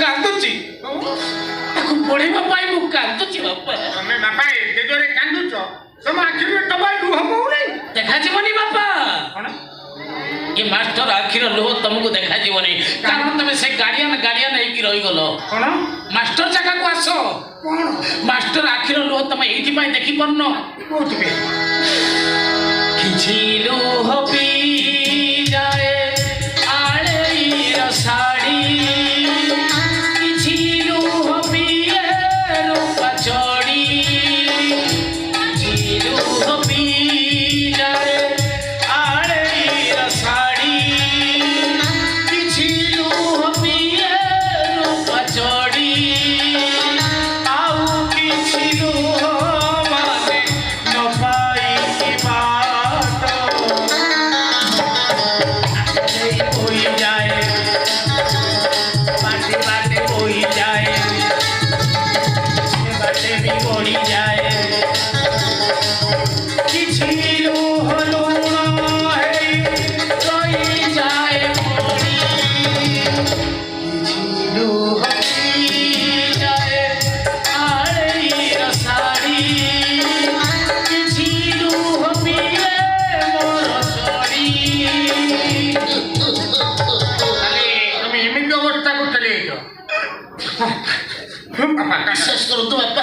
କାନ୍ଦୁଛି ତାକୁ ପଢେଇବା ପାଇଁ ମୁଁ କାନ୍ଦୁଛି ବାପା। ତମେ ବାପା ଏତେ ଜୋରେ କାନ୍ଦୁଛ ତମ ଆଖିରୁ ଟବାଇ ଲୁହ ବହୁନାହିଁ। ଦେଖାଯିବନି ବାପା। କଣ ଏ ମାଷ୍ଟର ଆଖିର ଲୁହ ତମକୁ ଦେଖାଯିବନି କାରଣ ତମେ ସେ ଗାଡିଆନ ହେଇକି ରହିଗଲ। କଣ ମାଷ୍ଟର ଜାଗାକୁ ଆସ। କଣ ମାଷ୍ଟର ଆଖିର ଲୁହ ତମେ ଏଇଥିପାଇଁ ଦେଖିପାରୁନ। କୋଉଥିପାଇଁ? କିଛି ଲୁହ ପିଯାଏ ଆଳେଇର ଶାଢ଼ୀ, କିଛି ଲୁହ ପିଏ ରୂପା ଚଢ଼ି, କିଛି ଲୁହ ପିଯାଏ ଆଳେଇର ଶାଢ଼ୀ, କିଛି ଲୁହ ପିଏ ରୂପା ଚଢ଼ି, ଆଉ କିଛି ଲୁହ ମାନେ ନ ପାଇକି ବାଟ ହୋଇଯାଏ, ବାଟେ ବାଟେ ହୋଇଯାଏ, ସେ ବାଟେ ବି ବଢ଼ିଯାଏ, କିଛି ଲୁହ ଲୁଣ ହେଇ ରହିଯାଏ ପଡ଼ି, କିଛି ଲୁହ ପିଯାଏ ଆଳେଇର ଶାଢ଼ୀ, କିଛି ଲୁହ ପିଏ ମୋର ଚଢ଼ି। ତାହେଲେ ତମେ ଏମିତି ଅବସ୍ଥା କରୁଥିଲେ ବିଶ୍ୱାସ କରନ୍ତୁ ବାପା,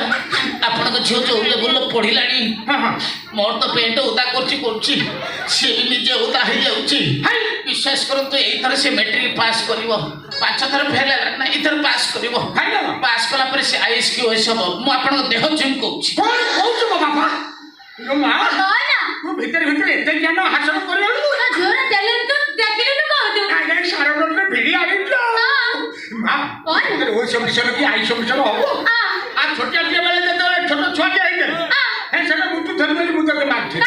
ଆପଣଙ୍କ ଝିଅ ଯୋଉ ଲେବୁଲର ପଢିଲାଣି ମୋର ତ ପେଣ୍ଟ ଓଦା କରୁଛି ସେ ବି ନିଜେ ଓଦା ହେଇଯାଉଛି। ବିଶ୍ୱାସ କରନ୍ତୁ ଏଇଥର ସେ ମେଟ୍ରିକ ପାସ୍ କରିବ। 5 ଥର ଫେଲ୍ ହେଲା ନା ଏଇଥର ପାସ୍ କରିବ। ପାସ୍ କଲା ପରେ ସେ ଆଇଏସ୍ କି ଓଏସ୍ ହବ। ମୁଁ ଆପଣଙ୍କ ଦେହ ଚୁମ୍ କହୁଛି। କଣ କହୁଛୁ ମୋ ବାପା? ମା କଣ ତୁ ଭିତରେ ଭିତରେ ଏତେ ଜ୍ଞାନ ହାସଲ କରିଗଲୁ। ଝିଅର ଟ୍ୟାଲେଣ୍ଟ ତ ଦେଖିଲୁ କହୁଛୁ। ସାରଣରେ ଭିଡ଼ି ଆଣିଛ ମା ଓ ସମିଶନ କି ଆଇ ସମିଶନ ହବ। ଆଉ ଛୋଟିଆ ବେଳେ ଯେତେବେଳେ ଛୋଟ ଛୁଆଟିଆ ହେଇଥିଲେ ସେଟା ମୁଁ ତୁ ଧରି ମୁଁ ତତେ ମାରିଥିଲି।